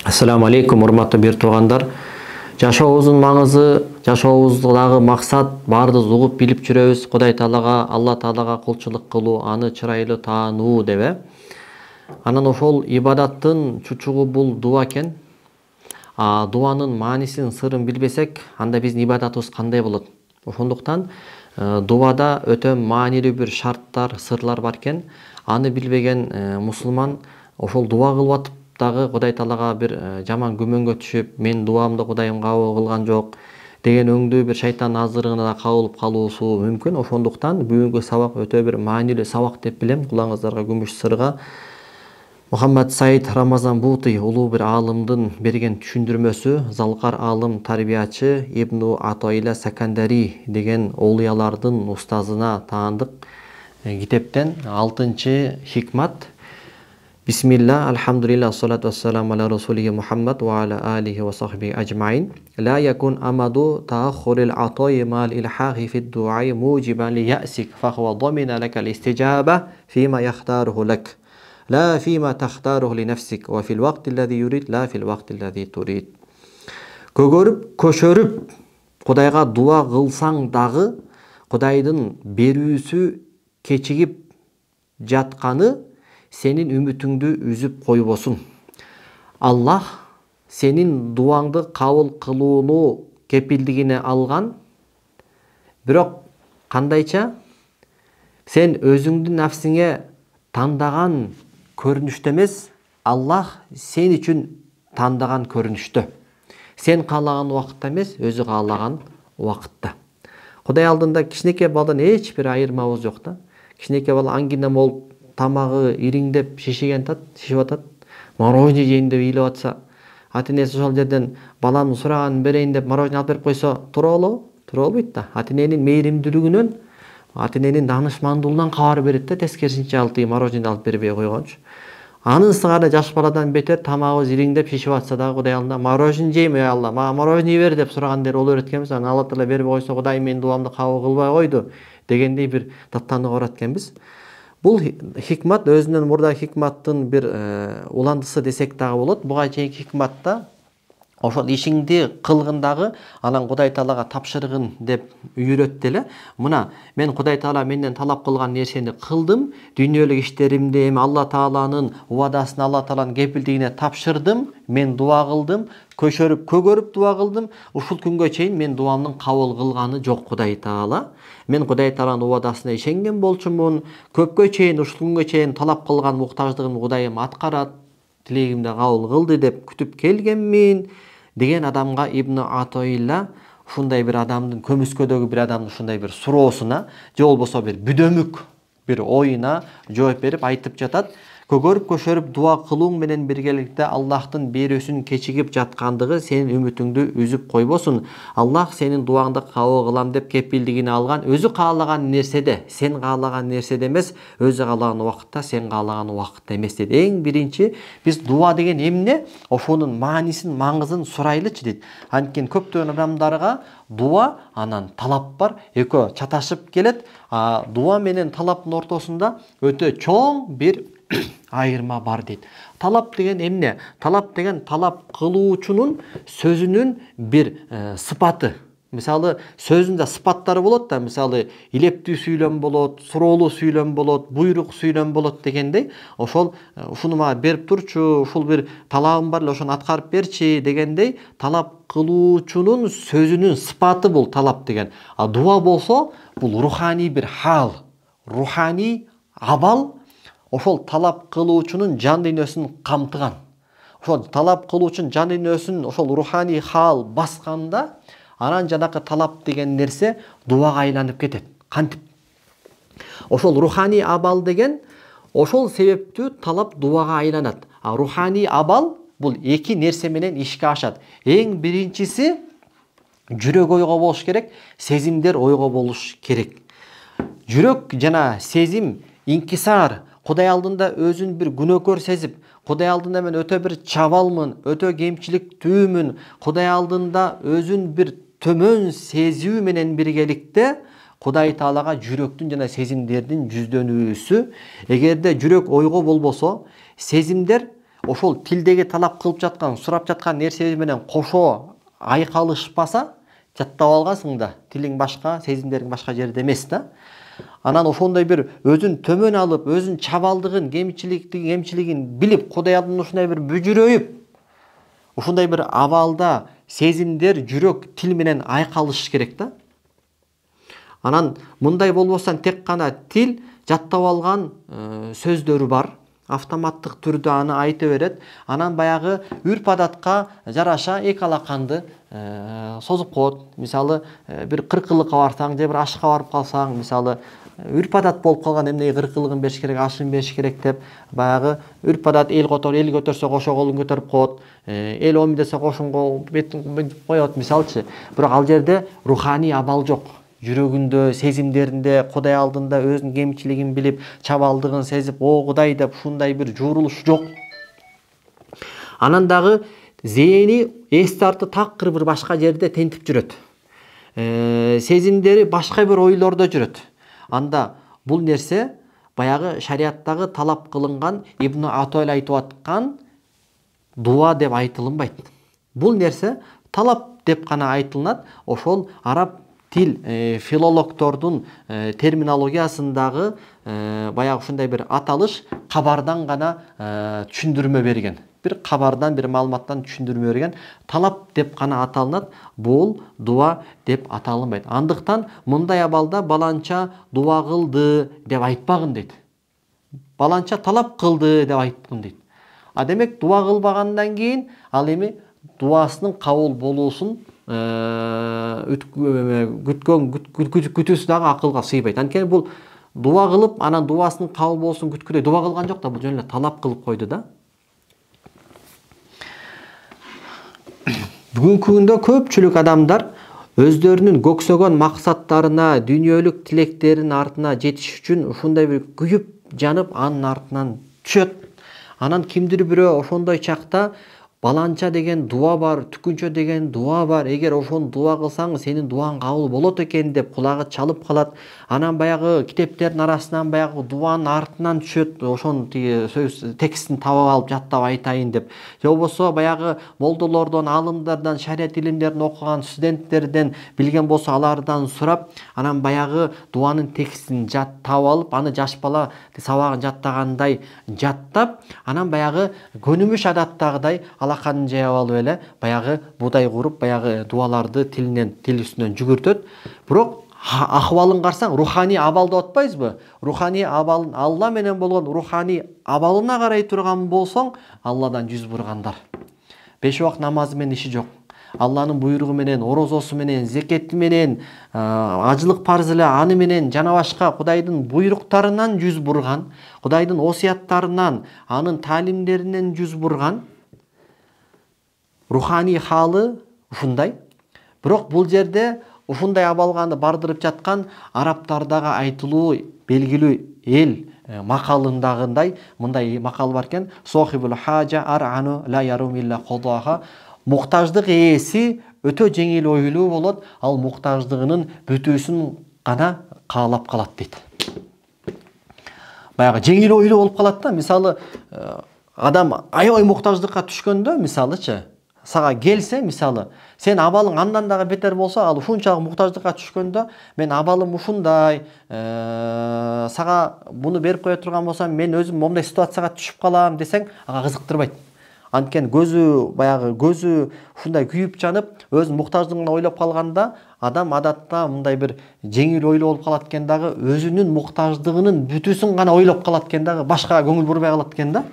Assalamu alейкум, урматтуу бир туугандар. Жашообуздун маңызы, жашообуздагы максат баардыгыбыз угуп билип жүрөбүз. Кудай Таалага, Алла Таалага кулчулук кылуу, аны чырайлуу таануу деп. Анан ошол ибадаттын чучугу бул дуа экен. Дуанын маанисин, сырын билбесек, анда биздин ибадатыбыз кандай болот? Ошондуктан дуада өтө маанилүү бир шарттар, сырлар бар экен. Аны билбеген мусулман ошол дуа кылып атып дагы Кудай Таалага бир жаман күмөнгө түшүп, мен дуамды Кудайым кабыл кылган жок деген өңдүү бир шайтан азырыгына да кабылып калуусу мүмкүн. Ошондуктан бүгүнкү сабак өтө бир маанилүү сабак деп билем. Кулаңыздарга күмүш сырга Мухаммад Саид Рамазан Бути улуу бир аалымдын берген түшүндүрмөсү, залкар аалым, тарбиячы Ибну Атоила Сакандари деген оолуялардын устазына таандык китептен 6-чы хикмат. Бисмилlah, alhamdulillah, salatu wassalamu ala rasulih Muhammad wa ala alihi wa sahbihi ajma'in. La yakun amadu ta'akhuril ata'i mal ilhaqi fi du'ai mujiban li ya'sik fa huwa dhamina laka al-istijaba fima yakhtaruhu lak. La fima takhtaruhu li nafsik wa fil waqti alladhi yurid la fil waqti alladhi turid. Көгөрүп, көшөрүп Кудайга дуа кылсаң дагы Кудайдын берүүсү кечигип жатканы сенин үмүтүңдү үзүп койбосун. Аллах сенин дуаңды кабыл кылууну кепилдигине алган. Бирок кандайча? Сен өзүңдүн нафсиңе тандаган көрүнүштө эмес, Аллах сен үчүн тандаган көрүнүштө. Сен каалаган убакытта эмес, өзү каалаган убакытта. Кудай алдында кичинекей балдан эч бир айырмабыз жок да. Кичинекей бала аңгина болуп тамагы ириңдеп шишип атат, мороженое жейин деп ыйлап атса, ата-энеси ошол жерден баламдын сураганын берейин деп мороженое алып берип койсо, тура болобу? Тура болбойт да. Ата-эненин мейримдүүлүгүнөн, ата-эненин даанышмандуулугунан кабар берет да, тескерисинче алты мороженое алып бербей койгончу. Анысы гана жаш баладан бетер тамагыбыз ириңдеп шишип атса дагы Кудай алдында мороженое жейм, ey Алла, мага мороженое бер деп сурагандер боло берет экенбиз. Анан Алла Таала бербей койсо, Кудай менин дуамды кабыл кылбай койду дегендей бир даттанууга барат экенбиз. Бул хикмат өзүнөн мурда хикматтын бир уландысы десек дагы болот. Буга чейинки хикматта ошол ишиңди кылгындагы анан Кудай Таалага тапшыргын деп үйрөттү эле. Мына мен Кудай Таала менден талап кылган нерсени кылдым, дүйнөлүк иштеримди эми Алла Тааланын убадасын, Алла Тааланын кепилдигине тапшырдым, мен дуа кылдым, көшөрүп, көгөрүп дуа кылдым. Ушул күнгө чейин мен дуамдын кабыл кылганы жок Кудай Таала. Мен Кудай Тааланын убадасына ишенген болчумун. Көпкө чейин, ушул күнгө чейин талап кылган муктаждыгымды Кудайым аткарат, тилегимди кабыл кылды деп күтүп келгенмин деген адамга Ибн Атоила ушундай бир адамдын, көмүскөдөгү бир адамдын ушундай бир суроосуна, же болбосо бир бүдөмүк бир оюна жооп берип айтып жатат. Көгөрүп, көшөрүп дуа кылууң менен биргеликте Аллахтын берүүсүн кечигип жаткандыгы сенин үмүтүңдү үзүп койбосун. Аллах сенин дуаңды кабыл кылам деп кепилдигине алган. Өзү каалаган нерседе, сен каалаган нерседе эмес, өзү каалаган убакытта, сен каалаган убакытта эмес дейт. Эң биринчи биз дуа деген эмне? Ошонун маанисин, маңызын сурайлычы дейт. Анткени көптөгөн адамдарга дуа анан талап бар, экөө чаташып келет. Дуа менен талаптын ортосунда өтө чоң бир айырма бар дейт. Талап деген эмне? Талап деген талап кылуучунун сөзүнүн бир сыпаты. Мисалы, сөзүндө сыпаттары болот да, мисалы, илептүү сүйлөм болот, суроолуу сүйлөм болот, буйрук сүйлөм болот дегендей, ошол ушуну мага берип турчу, ушул бир талабым бар эле, ошону аткарып берчи дегендей, талап кылуучунун сөзүнүн сыпаты бул талап деген. Дуа болсо, бул руханий бир хал, руханий абал. Ошол талап кылуучунун жан дүйнөсүн камтыган. Ошол талап кылуучунун жан дүйнөсүн ошол руханий хал басканда, анан жанакы талап деген нерсе дуага айланып кетет. Кантип? Ошол руханий абал деген ошол себептүү талап дуага айланат. Руханий абал бул эки нерсе менен ишке ашат. Эң биринчиси жүрөк ойго болуш керек, сезимдер ойго болуш керек. Жүрөк жана сезим инкисар, Кудай алдында өзүн бир күнөөкөр сезип, Кудай алдында мен өтө бир чабалмын, өтө кемчиликтүүмүн, Кудай алдында өзүн бир төмөн сезүү менен биргеликте Кудай Таалага жүрөктүн жана сезимдердин жүздөнүүсү. Эгерде жүрөк ойго болбосо, сезимдер ошол тилдеги талап кылып жаткан, сурап жаткан нерсе менен кошо айкалышпаса, жаттап алгансың да, тилиң башка, сезимдериң башка жерде эмес да. Анан ошондой бир өзүн төмөн алып, өзүн чабалдыгын, кемчилигин билип, Кудай алдында ушундай бир бүжүрөйүп, ушундай бир абалда сезимдер, жүрөк тил менен айкалыш керек да. Анан мындай болбостон тек гана тил жаттап алган сөздөрү бар, автоматтык түрдө аны айта берет. Анан баягы үрп адатка жараша эки алаканды созуп коет. Мисалы бир кыркылыкка барсаң же бир ашка барып калсаң, мисалы үрп адат болуп калган эмнеге кыркылыгын бериш керек, ашын бериш керек деп, баягы үрп адат эл көтөрсө кошо колун көтөрүп коет. Эл оми десе кошун кол бетин коет мисалчы. Бирок ал жерде руханий абал жок. Жүрөгүндө, сезимдеринде, Кудай алдында өзүнүн кемчилигин билип, чабалдыгын сезип, о Кудай деп ушундай бир жуурулуш жок. Анан дагы зээни эс тарты такыр бир башка жерде тентип жүрөт. Сезимдери башка бир ойлордо жүрөт. Анда бул нерсе баягы шариаттагы талап кылынган Ибн Атойл айтып аткан дуа деп айтылынбайт. Бул нерсе талап деп гана айтылынат. Ошол араб тил филологтордун терминологиясындагы баягы ушундай бир аталыш кабардан гана түшүндүрмө берген. Бир кабардан, бир маалыматтан түшүндүрмө берген. Талап деп гана аталынат. Бул дуа деп аталынбайт. Андыктан мындай абалда баланча дуа кылды деп айтпагын дейт. Баланча талап кылды деп айткын дейт. А демек дуа кылбагандан кийин ал эми дуасынын кабыл болуусун күтүүсү дагы акылга сыйбайт. Анткени бул дуа кылып, анан дуасынын кабыл болсун күткүдөй дуа кылган жок да, бул жөн эле талап кылып койду да. Бүгүнкү күндө көпчүлүк адамдар өздөрүнүн көксөгөн максаттарына, дүйнөлүк тилектеринин артына жетиш үчүн ушундай бир күйүп, жанып, анын артынан түшөт. Анан кимдир бирөө ошондой чакта баланча деген дуа бар, түкүнчө деген дуа бар. Эгер ошону дуа кылсаң, сенин дуаң кабыл болот экен деп кулагы чалып калат. Анан баягы китептердин арасынан баягы дуанын артынан түшөт. Ошонун сөз текстин таап алып жаттап айтайын деп. Же болбосо баягы молдолордон, алымдардан, шарият илимдерин окуган студенттерден билген болсо алардан сурап, анан баягы дуанын текстин таап алып, аны жаш бала сабагын жаттагандай жаттап, анан баягы көнүмүш адаттагыдай алаканын жайып алып эле баягы будай куруп, баягы дуаларды тил үстүнөн жүгүртөт. Бирок акыбалын карасаң, руханий абал деп атпайбызбы? Руханий абалын, Алла менен болгон руханий абалына карай турган болсоң, Алладан жүз бургандар. 5 убак намазы менен иши жок. Алланын буйругу менен, орозосу менен, зекети менен, ажылык парыз эле аны менен жана башка Кудайдын буйруктарынан жүз бурган, Кудайдын осуяттарынан, анын таалимдеринен жүз бурган. Руханий халы ушундай. Бирок бул жерде ушундай абалганы бардырып жаткан арабтардагы айтылуу белгилүү эл макалындагындай мындай макал бар экен: Сохибул хажа арану ла ярум илля кодоха. Муктаждык ээси өтө жеңил ойлуу болот, ал муктаждыгынын бүтүүсүн гана каалап калат дейт. Баягы жеңил ойлуу болуп калат да. Мисалы адам аябай муктаждыкка түшкөндө, мисалычы, сага келсе, мисалы, сен абалың андан дагы бетер болсо, ал ушунчалык муктаждыкка түшкөндө, мен абалым ушундай, сага буну берип кое турган болсом, мен өзүм момундай ситуацияга түшүп калам десең, ага кызыктырбайт. Анткени көзү ушундай күйүп жанып, өзүнүн муктаждыгын ойлоп калганда, адам адатта мындай бир жеңил ойлуу болуп калат экен дагы, өзүнүн муктаждыгынын бүтүүсүн гана ойлоп калат экен дагы, башкага көңүл бурбай калат экен да.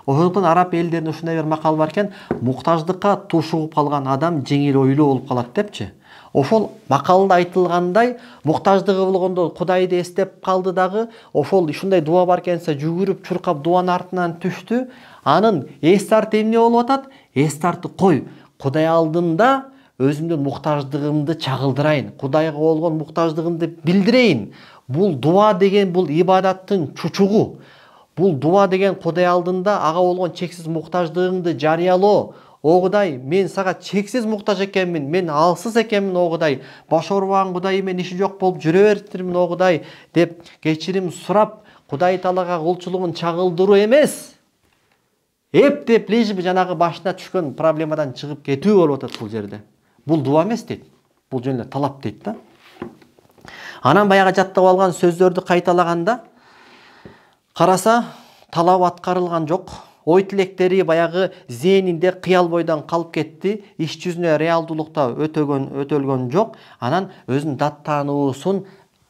Ошондуктан араб элдеринде ушундай бир макал бар экен: муктаждыкка тушугуп калган адам жеңил ойлуу болуп калат депчи. Ошол макалда айтылгандай, муктаждыгы болгондо Кудайды эстеп калды дагы, ошол ушундай дуа бар экенсе жүгүрүп чуркап дуанын артынан түштү. Анын эс тарты эмне болуп атат? Эс тарты кой, Кудай алдында өзүмдүн муктаждыгымды чагылдырайын, Кудайга болгон муктаждыгымды билдирейин. Бул дуа деген бул ибадаттын чучугу. Бул дуа деген Кудай алдында ага болгон чексиз муктаждыгыңды жарыялоо, о Кудай, мен сага чексиз муктаж экенмин, мен алсыз экенмин о Кудай, башарбаган Кудай мен иши жок болуп жүрө бериптирмин о Кудай деп кечирим сурап Кудай Таалага кулчулугун чагылдыруу эмес, эптеп лежип жанагы башына түшкөн проблемадан чыгып кетүү болуп атат бул жерде. Бул дуа эмес дейт. Бул жөн эле талап дейт да. Анан баягы жаттап алган сөздөрдү кайталаганда караса талап аткарылган жок. Ой тилектери баягы зээнинде кыял бойдон калып кетти. Иш жүзүнө реалдуулукта өтөлгөн жок. Анан өзүнүн даттануусун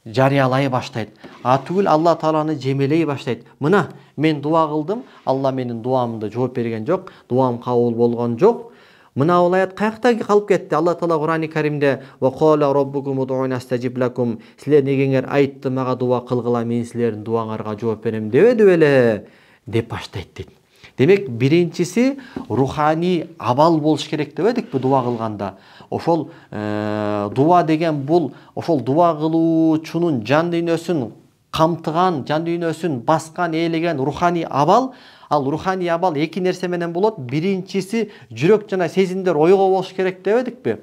жарыялай баштайт. Түгүл Алла Тааланы жемелей баштайт. Мына мен дуа кылдым, Алла менин дуамды жооп берген жок, дуам кабыл болгон жок. Мына бул аят каякта калып кетти? Алла Таала Кур'ан-ы Каримде "Ва кала раббукум уд'уни астажиб лакум", силер негеңер айтты мага дуа кылгыла, мен силердин дуаңарга жооп берем дебеди беле деп баштайт дейт. Демек, биринчиси руханий абал болуш керек дебедикпи дуа кылганда? Ошол дуа деген бул ошол дуа кылуучунун жан дүйнөсүн камтыган, жан дүйнөсүн баскан, ээлеген руханий абал. Ал руханий абал эки нерсе менен болот. Биринчиси жүрөк жана сезимдер ойго болуш керек дебедикпи?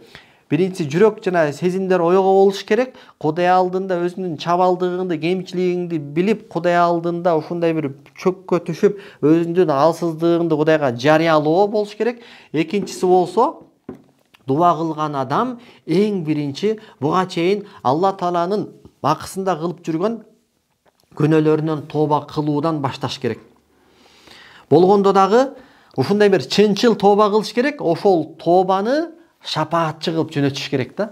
Биринчиси жүрөк жана сезимдер ойго болуш керек. Кудай алдында өзүнүн чабалдыгыңды, кемчилигиңди билип, Кудай алдында ушундай бир чөккө түшүп, өзүңдүн алсыздыгыңды Кудайга жарыялоо болуш керек. Экинчиси болсо, дуа кылган адам эң биринчи буга чейин Алла Тааланын бакысында кылып жүргөн күнөөлөрүнөн тооба кылуудан башташ керек. Болгондо дагы ушундай бир чынчыл тооба кылыш керек. Ошол тообаны шапаатчы кылып жөнөтүш керек да.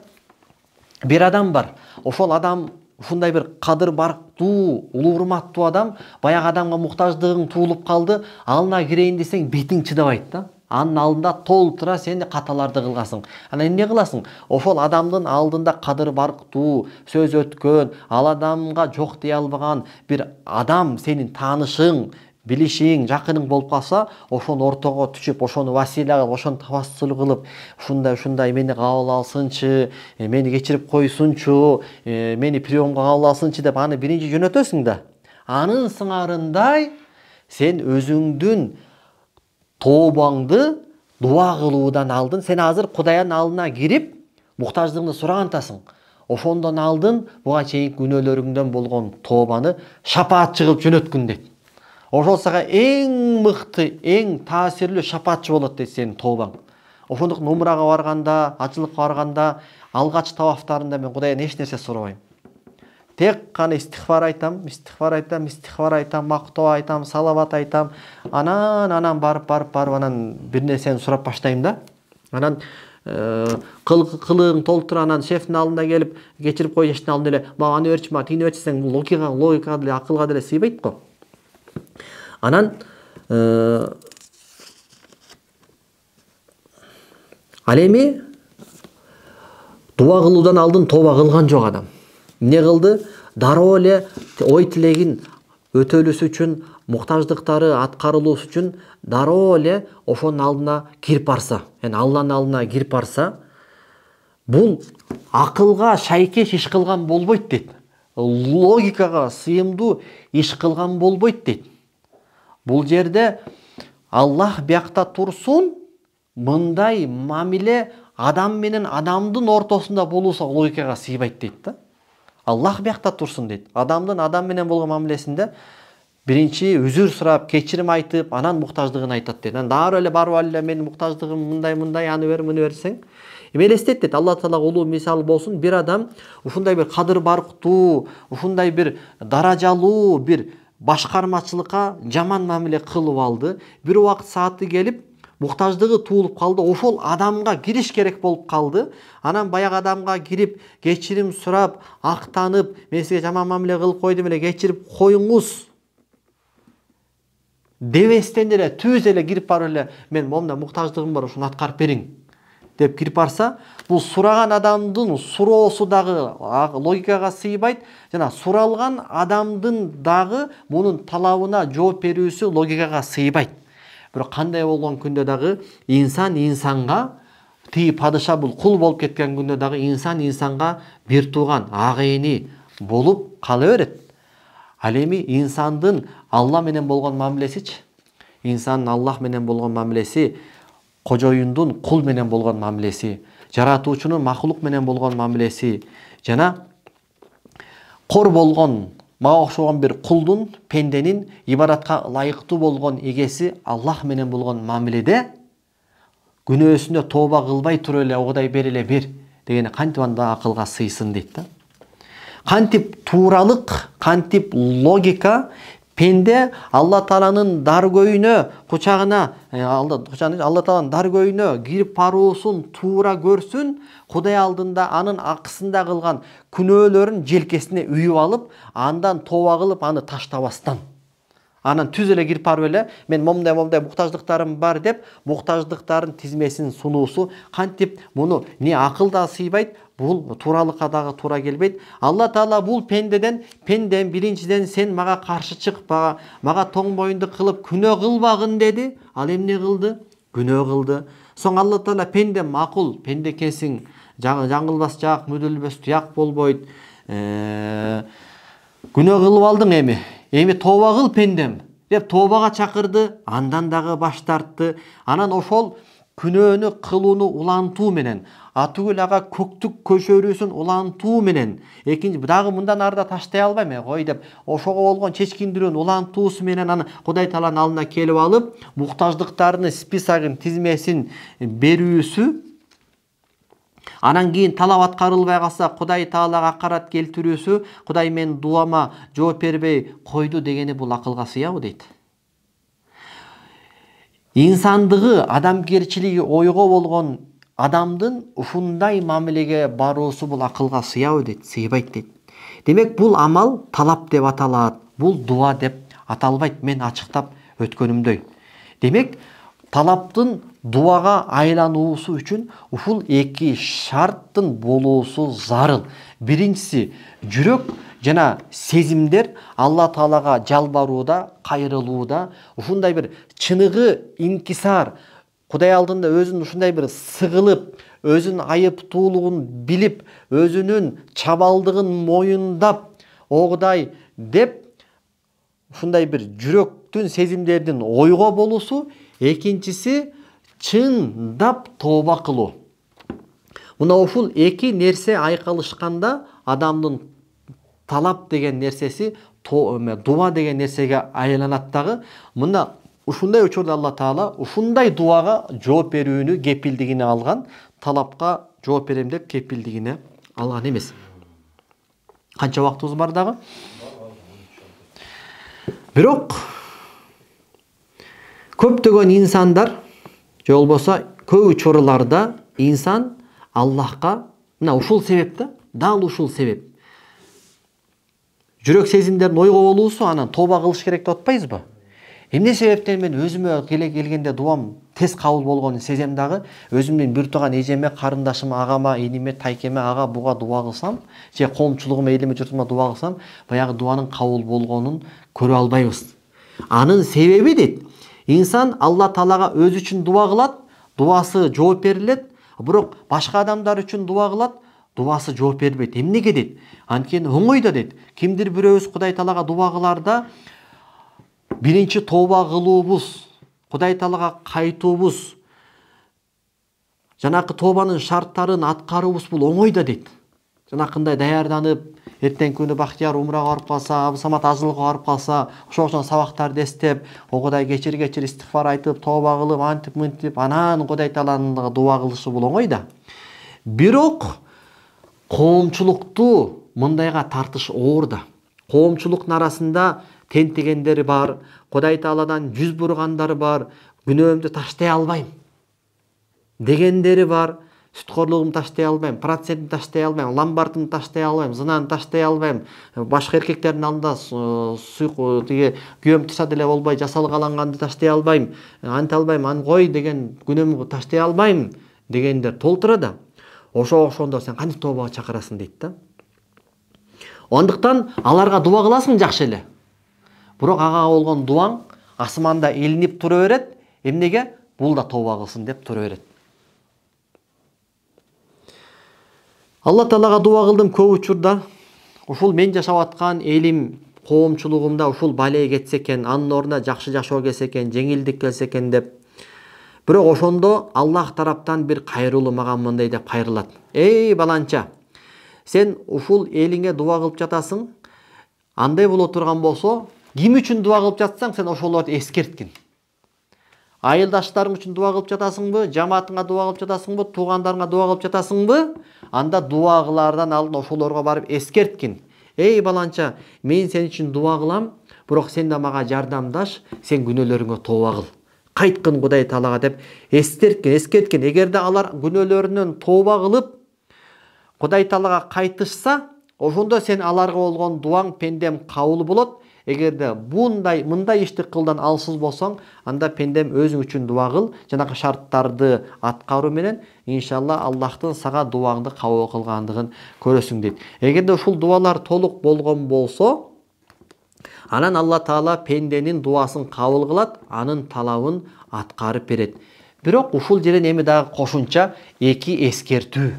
Бир адам бар. Ошол адам ушундай бир кадыр барктуу, улуу урматтуу адам, баягы адамга муктаждыгың туулуп калды, алына кирейин десең бетиң чыдабайт да. Анын алдында толтура сени каталарды кылгасың. Анан эмне кыласың? Ошол адамдын алдында кадыр барктуу, сөз өткөн, ал адамга жок дей албаган бир адам сенин таанышың, билишиң, жакының болуп калса, ошону ортого түшүп, ошону василия кылып, ошону тавассул кылып, ушундай мени кабыл алсынчы, мени кечирип койсунчу, мени приемга кабыл алсынчы деп аны биринчи жөнөтөсүң да. Анын сыңарындай сен өзүңдүн тообаңды дуа кылуудан алдын, сен азыр Кудайдын алдына кирип, муктаждыгыңды сурагантасың. Ошондон алдын буга чейинки күнөөлөрүңдөн болгон тообаны шапаатчы кылып жөнөткүн дейт. Ошол сага эң мыкты, эң таасирлүү шапаатчы болот дейт сенин тообаң. Ошондуктан умрага барганда, ачылыкка барганда, алгач тавафтарында мен Кудайдан эч нерсе сурабайм. Тек кана истихфар айтам, мактоо айтам, салават айтам. Анан барып анан бир нерсени сурап баштайм да. Анан кылыгың толтур, анан шефтин алдына келип, кечирип кой дештин алдында эле, "Мага аны берчи, мага тигини берчи" десең, бул логикага деле, акылга деле сыйбайт го. Анан ал эми дуа кылуудан алдын тооба кылган жок адам эмне кылды? Дароо эле ой тилегин өтөлүсү үчүн, муктаждыктары аткарылуусу үчүн дароо эле ошонун алдына кирип барса, Алланын алдына кирип барса, бул акылга шайкеш иш кылган болбойт дейт. Логикага сыйымдуу иш кылган болбойт дейт. Бул жерде Аллах биякта турсун, мындай мамиле адам менен адамдын ортосунда болуусу логикага сыйбайт дейт да. Аллах биякта турсун дейт. Адамдын адам менен болгон мамилесинде биринчи үзүр сурап, кечирим айтып, анан муктаждыгын айтат дейт. Анан дароо эле барып эле менин муктаждыгым мындай, аны бер, муну берсең, эми элестет дейт. Алла Таалага улуу мисал болсун, бир адам ушундай бир кадыр барктуу, ушундай бир даражалуу, бир башкармачылыкка жаман мамиле кылып алды. Бир убакыт сааты келип, муктаждыгы туулуп калды. Ошол адамга кириш керек болуп калды. Анан баягы адамга кирип, кечирим сурап, актанып, мен сизге жаман мамиле кылып койдум эле, кечирип коюңуз дебестен эле түз эле кирип барып эле, мен момундай муктаждыгым бар, ушуну аткарып бериң деп кирип барса, бул сураган адамдын суроосу дагы логикага сыйбайт, жана суралган адамдын дагы мунун талабына жооп берүүсү логикага сыйбайт. Бирок кандай болгон күндө дагы инсан инсанга, тиги падыша бул кул болуп кеткен күндө дагы инсан инсанга бир тууган агайыны болуп кала берет. Ал эми инсандын Алла менен болгон мамилесичи, инсандын Аллах менен болгон мамилеси кожоюндун кул менен болгон мамилеси, жаратуучунун макулук менен болгон мамилеси жана кор болгон мага окшогон бир кулдун, пенденин ибадатка ылайыктуу болгон эгеси Аллах менен болгон мамиледе күнөөсүнө тооба кылбай туруп эле огудай бери эле бир дегени кантип анда акылга сыйсын дейт да. Кантип тууралык, кантип логика пенде Алла Тааланын даргөйүнө кучагына, Алла Тааланын даргөйүнө кирип баруусун туура көрсүн, Кудай алдында анын акысында кылган күнөөлөрүн желкесине үйүп алып, андан тооба кылып, аны таштабастан. Анан түз эле кирип барып эле, мен момундай муктаждыктарым бар деп, муктаждыктарын тизмесин сунуусу кантип муну не акылда сыйбайт, бул тууралыкка дагы туура келбейт. Алла Таала бул пендем биринчиден сен мага каршы чыкпа, мага тоң боюнду кылып күнөө кылбагын деди. Ал эмне кылды? Күнөө кылды. Соң Алла Таала пендем макул, пендекесиң, жаңылбас жак, мүдүлбөс туяк болбойт. Күнөө кылып алдың эми. Эми тооба кыл пендем деп тообага чакырды, андан дагы баш тартты. Анан ошол күнөөнү кылууну улантуу менен, атүгүл ага көктүк көшөрүүсүн улантуу менен, экинчи дагы мындан арда таштай албайм кой деп ошого болгон чечкиндирүүнү улантуусу менен аны Кудай Тааланын алдына келип алып, муктаждыктарынын списогун, тизмесин берүүсү, анан кийин талап аткарылбай калса Кудай Таалага акарат келтирүүсү, Кудай мен дуама жооп бербей койду дегени бул акылга сыябы дейт. Инсандыгы, адамгерчилиги ойго болгон адамдын ушундай мамилеге баруусу бул акылга сыябы дейт, сыйбайт дейт. Демек бул амал талап деп аталат, бул дуа деп аталбайт, мен ачыктап өткөнүмдөй. Демек талаптын дуага айлануусу үчүн ушул эки шарттын болуусу зарыл. Биринчиси жүрөк жана сезимдер Алла Таалага жалбарууда, кайрылууда, ушундай бир чыныгы инкисар, Кудай алдында өзүн ушундай бир сыгылып, өзүнүн айыптуулугун билип, өзүнүн чабалдыгын моюндап, о Кудай деп ушундай бир жүрөктүн сезимдердин ойго болуусу. Экинчиси чындап тооба кылуу. Мына ушул эки нерсе айкалышканда адамдын талап деген нерсеси дуа деген нерсеге айланат дагы. Мына ушундай учурда Алла Таала ушундай дуага жооп берүүнү кепилдигине алган, талапка жооп берем деп кепилдигине алган эмес. Канча убактыбыз бар дагы? Бирок көптөгөн инсандар, же болбосо көп учурларда инсан Аллахка мына ушул себепте, дал ушул себеп. Жүрөк сезимдердин ойго болуусу, анан тооба кылыш керек деп атпайбызбы? Эмне себептен мен өзүмө келгенде дуам тез кабыл болгонун сезем дагы, өзүмдүн бир тууган эжеме, карындашыма, агама, иниме, тайкеме, ага буга дуа кылсам, же коомчулугума, элиме, журтума дуа кылсам, баягы дуанын кабыл болгонун көрө албайбыз. Анын себеби дейт, инсан Алла Таалага өзү үчүн дуа кылат, дуасы жооп берилет, бирок башка адамдар үчүн дуа кылат, дуасы жооп бербейт. Эмнеге дейт? Анткени оңой да дейт. Кимдир бирөөбүз Кудай Таалага дуа кыларда биринчи тооба кылуубуз, Кудай Таалага кайтуубуз, жанакы тообанын шарттарын аткаруубуз бул оңой да дейт. Жанакындай даярданып, эртең күнү Бактияр умрага барып калса, Абы Самат ажылга барып калса, ошол сабактарды эстеп, о Кудай кечир истигфар айтып, тооба кылып, антип мынтип, анан Кудай Тааланга дуа кылышы бул оңой да. Бирок коомчулукту мындайга тартыш оор да. Коомчулуктун арасында тентегендери бар, Кудай Тааладан жүз бургандары бар, күнөөмдү таштай албайм дегендери бар, сүткорлугумду таштай албайм, процентин таштай албайм, ломбардын таштай албайм, зынаны таштай албайм, башка эркектердин алдында тиги күйөөм турса деле болбой жасалгаланганды таштай албайм, анте албайм, аны кой деген күнөөмдү таштай албайм дегендер толтура да. Ошондо сен кантип тообага чакырасың дейт да. Ондуктан аларга дуа кыласың жакшы эле. Бирок ага болгон дуаң асманда илинип тура берет. Эмнеге? Бул да тооба кылсын деп тура берет. Алла Таалага дуа кылдым көп учурда. Ушул мен жашап аткан элим, коомчулугумда ушул балээ кетсе экен, анын ордуна жакшы жашоо келсе экен, жеңилдик келсе экен деп Бирок ошондо Аллах тараптан бир кайрылуу мага мындай деп кайрылат. Эй баланча, сен ушул элиңе дуа кылып жатасың. Андай боло турган болсо, ким үчүн дуа кылып жатсаң, сен ошолорду эскерткин. Айылдаштарың үчүн дуа кылып жатасыңбы, жамаатыңа дуа кылып жатасыңбы, туугандарыңа дуа кылып жатасыңбы? Анда дуа кылаардан алдын ошолорго барып эскерткин. Эй баланча, мен сен үчүн дуа кылам, бирок сен да мага жардамдаш, сен күнөөлөрүңө тооба кыл. Кайткын Кудай Таалага деп эскерткин. Эгерде алар күнөөлөрүнөн тооба кылып, Кудай Таалага кайтышса, ошондо сен аларга болгон дуаң пендем кабыл болот. Эгерде мындай ишти кылдан алсыз болсоң, анда пендем өзүң үчүн дуа кыл, жанагы шарттарды аткаруу менен иншалла Аллахтын сага дуаңды кабыл кылгандыгын көрөсүң дейт. Эгерде ушул дуалар толук болгон болсо, анан Алла Таала пенденин дуасын кабыл кылат, анын талабын аткарып берет. Бирок ушул жерден эми дагы кошумча эки эскертүү.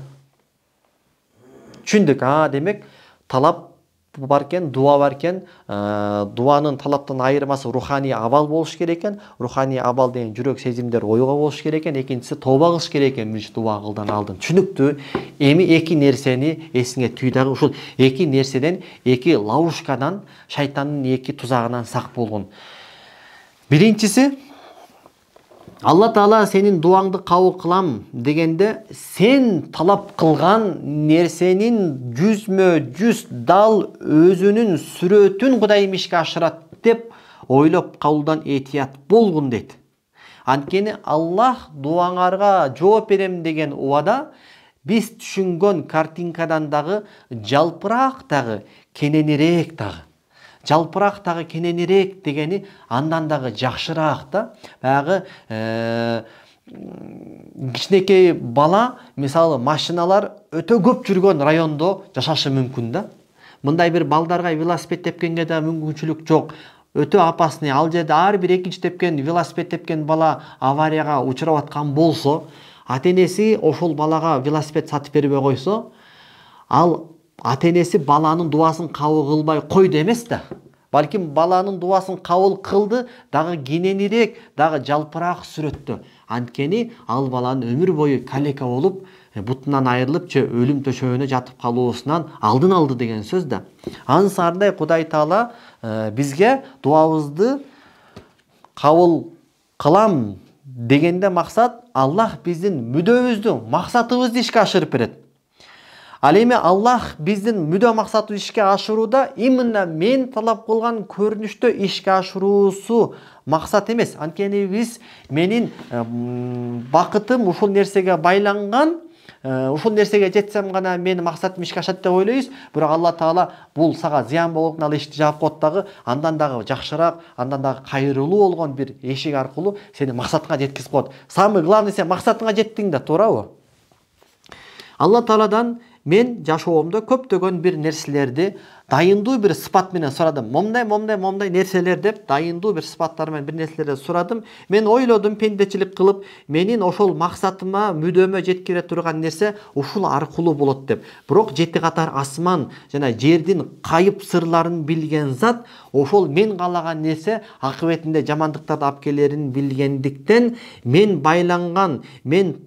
Түшүндүк, демек талап бар экен, дуа бар экен. Дуанын талаптан айырмасы руханий абал болуш керек экен. Руханий абал деген жүрөк сезимдер ойго болуш керек экен. Экинчиси тооба кылыш керек экен биринчи дуа кылдан алдын. Түшүнүктүү? Эми эки нерсени эсиңе түй дагы. Ушул эки нерседен, эки ловушкадан, шайтандын эки тузагынан сак болгон. Биринчиси, Алла Таала сенин дуаңды кабыл кылам дегенде, сен талап кылган нерсенин 100% дал өзүнүн сүрөтүн Кудайым ишке ашырат деп ойлоп калуудан этият болгун дейт. Анткени Аллах дуаңарга жооп берем деген убада биз түшүнгөн картинкадан дагы жалпыраак дагы, кененирээк дагы. Жалпыраак дагы кененирээк дегени андан дагы жакшыраак да. Баягы кичинекей бала, мисалы машиналар өтө көп жүргөн райондо жашашы мүмкүн да. Мындай бир балдарга велосипед тепкенге да мүмкүнчүлүк жок. Өтө опасный. Ал жерде ар бир экинчи тепкен, велосипед тепкен бала аварияга учурап аткан болсо, ата-энеси ошол балага велосипед сатып бербей койсо, ал ата-энеси баланын дуасын кабыл кылбай койду эмес да. Балким баланын дуасын кабыл кылды, дагы кененирээк, дагы жалпыраак сүрөттө. Анткени ал баланын өмүр бою калека болуп, бутунан айрылып, же өлүм төшөгүнө жатып калуусунан алдын алды деген сөз да. Ансардай Кудай Таала бизге дуабызды кабыл кылам дегенде максат Аллах биздин мүдөбүздү, максатыбызды ишке ашырып берет. Ал эми Аллах биздин мүдө максатыбызды ишке ашырууда именно мен талап кылган көрүнүштө ишке ашыруусу максат эмес. Анткени биз менин бакытым ушул нерсеге байланган, ушул нерсеге жетсем гана менин максатым ишке ашат деп ойлойбуз. Бирок Алла Таала бул сага зыян болуп ал ишти жаап коет дагы, андан дагы жакшыраак, андан дагы кайрылуу болгон бир эшик аркылуу сени максатыңа жеткизип коет. Самый главный, сен максатыңа жеттиң да, туурабы? Алла Тааладан мен жашоомдо көптөгөн бир нерселерди дайындуу бир сыпат менен сурадым. Момдай нерселер деп дайындуу бир сыпаттар менен бир нерселерди сурадым. Мен ойлодум, пендечилик кылып, менин ошол максатыма, мүдөмө жеткире турган нерсе ушул аркылуу болот деп. Бирок жети катар асман жана жердин кайып сырларын билген зат, ошол мен каалаган нерсе акыбетинде жамандыктарды алып келерин билгендиктен мен байланган, мен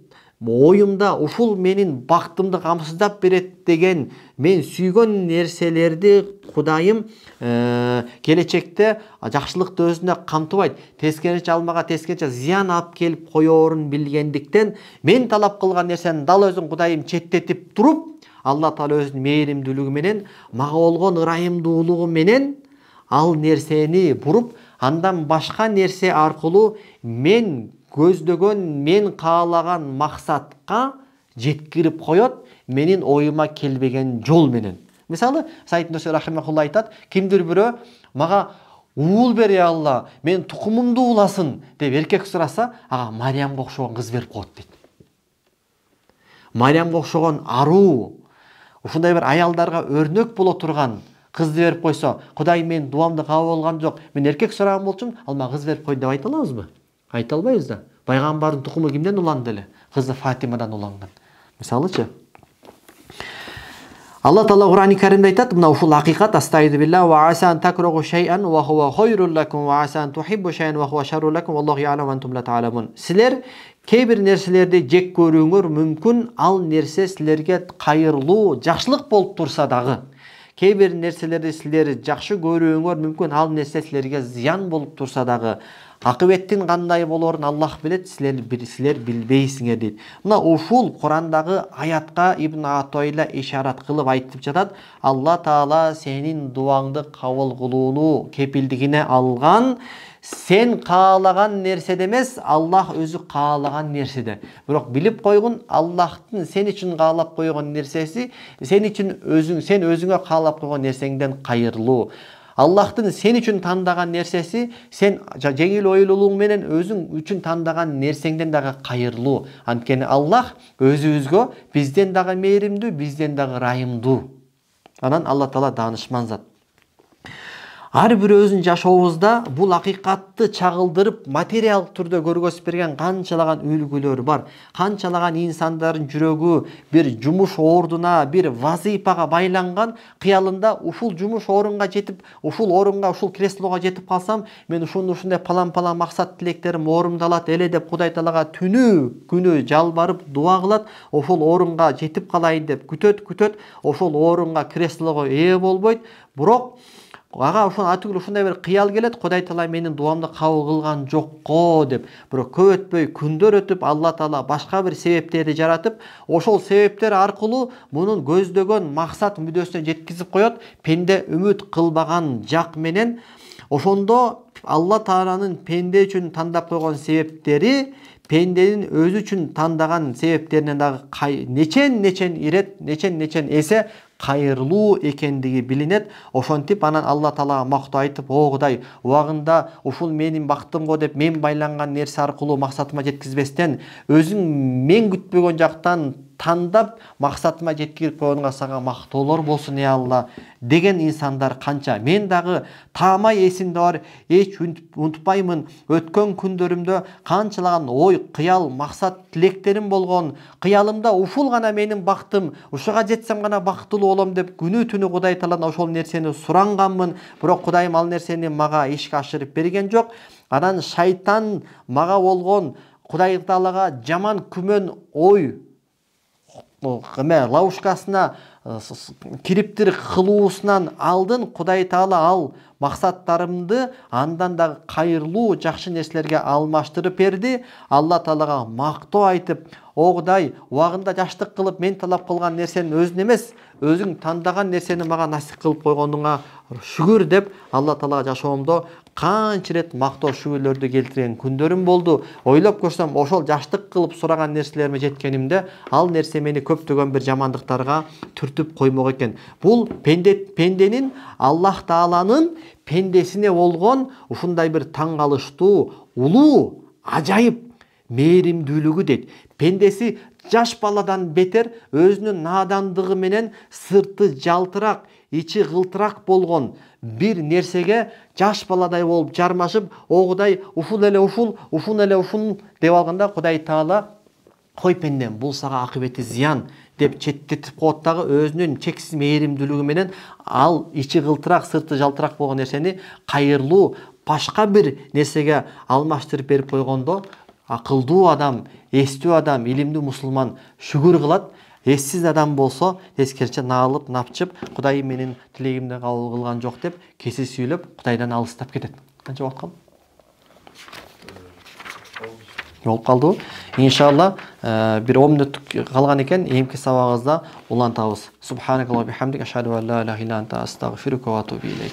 оюмда ушул менин бактымды камсыздап берет деген мен сүйгөн нерселерди Кудайым келечекте жакшылыкты өзүнө камтыбайт, тескерисинче алмага тескерисинче зыян алып келип коерун билгендиктен мен талап кылган нерсени дал өзүн Кудайым четтетип туруп, Алла Таала өзүнүн мээримдүүлүгү менен, мага болгон ырайымдуулугу менен ал нерсени буруп, андан башка нерсе аркылуу мен көздөгөн, мен каалаган максатка жеткирип коет, менин оюма келбеген жол менен. Мисалы, Саид Нурси рахимахулла айтат, кимдир бирөө мага уул бер я Алла, мен тукумумду ууласын деп эркек сураса, ага Мариямга окшогон кыз берип коет дейт. Мариямга окшогон аруу, ушундай бир аялдарга өрнөк боло турган кызды берип койсо, Кудай мен дуамды кабыл алган жок, мен эркек сураган болчумун, ал мага кыз берип койду деп айта алабызбы? Айта албайбыз да. Пайгамбардын тукуму кимден уланды эле? Кызы Фатимадан уланган. Мисалычы. Алла Таала Кур'ан-ы Каримде айтат, мына ушул акыйкат, астайду билла ва асан такрагу шай'ан ва хува хайрул лакум ва асан тухиббу шай'ан ва хува шаррул лакум валлаху я'ламу ва антум ла та'ламун. Силер кээ бир нерселерди жек көрүүңөр мүмкүн, ал нерсе силерге кайырлуу, жакшылык болуп турса дагы. Кээ бир нерселерди силер жакшы көрүүңөр мүмкүн, ал нерсе силерге зыян болуп турса дагы. Акыбеттин кандай болорун Аллах билет, силер билбейсиңер дейт. Мына ушул Курандагы аятка Ибн Атойла ишарат кылып айтып жатат. Алла Таала сенин дуаңды кабыл кылууну кепилдигине алган. Сен каалаган нерседе эмес, Аллах өзү каалаган нерседе. Бирок билип койгун, Аллахтын сен үчүн каалап койгон нерсеси сен өзүңө каалап койгон нерсеңден кайырлуу. Аллахтын сен үчүн тандаган нерсеси сен жеңил ойлуулуң менен өзүң үчүн тандаган нерсеңден дагы кайырлуу. Анткени Аллах өзүбүзгө бизден дагы мээримдүү, бизден дагы ырайымдуу. Анан Алла Таала даанышман зат. Ар бирөөбүздүн жашообузда бул акыйкатты чагылдырып, материалдык түрдө көргөзүп берген канчалаган үлгүлөр бар. Канчалаган инсандардын жүрөгү бир жумуш ордуна, бир вазифага байланган, кыялында ушул жумуш орунга жетип, ушул орунга, ушул креслого жетип калсам, мен ушундай палан максат тилектерим орундалат эле деп Кудай Таалага түнү күнү жалбарып дуа кылат. Ошол орунга жетип калайын деп күтөт. Ошол орунга, креслого ээ болбойт. Бирок ага ушундай бир кыял келет, Кудай Таала менин дуамды кабыл кылган жокко деп. Бирок көп өтпөй күндөр өтүп, Алла Таала башка бир себептерди жаратып, ошол себептер аркылуу мунун көздөгөн максат мүддөсүнө жеткизип коет. Пенде үмүт кылбаган жак менен ошондо Алла Тааланын пенде үчүн тандап койгон себептери пенденин өзү үчүн тандаган себептеринен дагы нечен эсе кайырлуу экендиги билинет. Ошентип анан Алла Таалага мактоо айтып, о Кудай, убагында ушул менин бактым го деп мен байланган нерсе аркылуу максатыма жеткизбестен, өзүң мен күтпөгөн жактан тандап максатыма жеткирип койгонуңа сага мактоолор болсун ey Алла деген инсандар канча. Мен дагы таамай эсимде бар, эч унутпаймын. Өткөн күндөрүмдө канчалаган ой, кыял, максат, тилектерим болгон. Кыялымда ушул гана менин бактым, ушуга жетсем гана бактылуу болом деп күнү түнү Кудай Тааладан ошол нерсени суранганмын. Бирок Кудайым ал нерсени мага ишке ашырып берген жок. Анан шайтан мага болгон Кудай Таалага жаман күмөн ой лаушкасына кириптир кылуусунан алдын Кудай Таала ал максаттарымды андан дагы кайырлуу жакшы нерселерге алмаштырып берди. Алла Таалага мактоо айтып, о Кудай, убагында жаштык кылып мен талап кылган нерсенин өзүн эмес, өзүң тандаган нерсени мага насип кылып койгонуңа шүгүр деп Алла Таалага жашоомдо канча рет мактоо шүгүрлөрдү келтирген күндөрүм болду. Ойлоп көрсөм, ошол жаштык кылып сураган нерселериме жеткенимде ал нерсе мени көптөгөн бир жамандыктарга түртүп коймок экен. Бул пенденин Аллах Тааланын пендесине болгон ушундай бир таң калыштуу, улуу, ажайып мээримдүүлүгү дейт. Пендеси жаш баладан бетер өзүнүн надандыгы менен сырты жалтырак, ичи кылтырак болгон бир нерсеге жаш баладай болуп жармашып, о Кудай, ушул эле ушул деп алганда Кудай Таала, кой пендем, бул сага акыбети зыян деп четтетип коет дагы өзүнүн чексиз мээримдүүлүгү менен ал ичи кылтырак, сырты жалтырак болгон нерсени кайырлуу башка бир нерсеге алмаштырып берип койгондо, акылдуу адам, эстүү адам, илимдүү мусулман шүгүр кылат. Эссиз адам болсо тескерче наалып, напчып, Кудай менин тилегимди кабыл кылган жок деп кеси сүйлөп Кудайдан алыстап кетет. Канча убакыт калды? Болуп калдыбы? Иншалла бир 10 мүнөт калган экен. Эмки сабагыбызда улантабыз. Субханакаллаху ва бихамдика, ашхаду ан ла илаха илля анта, астагфирука ва атубу илейк.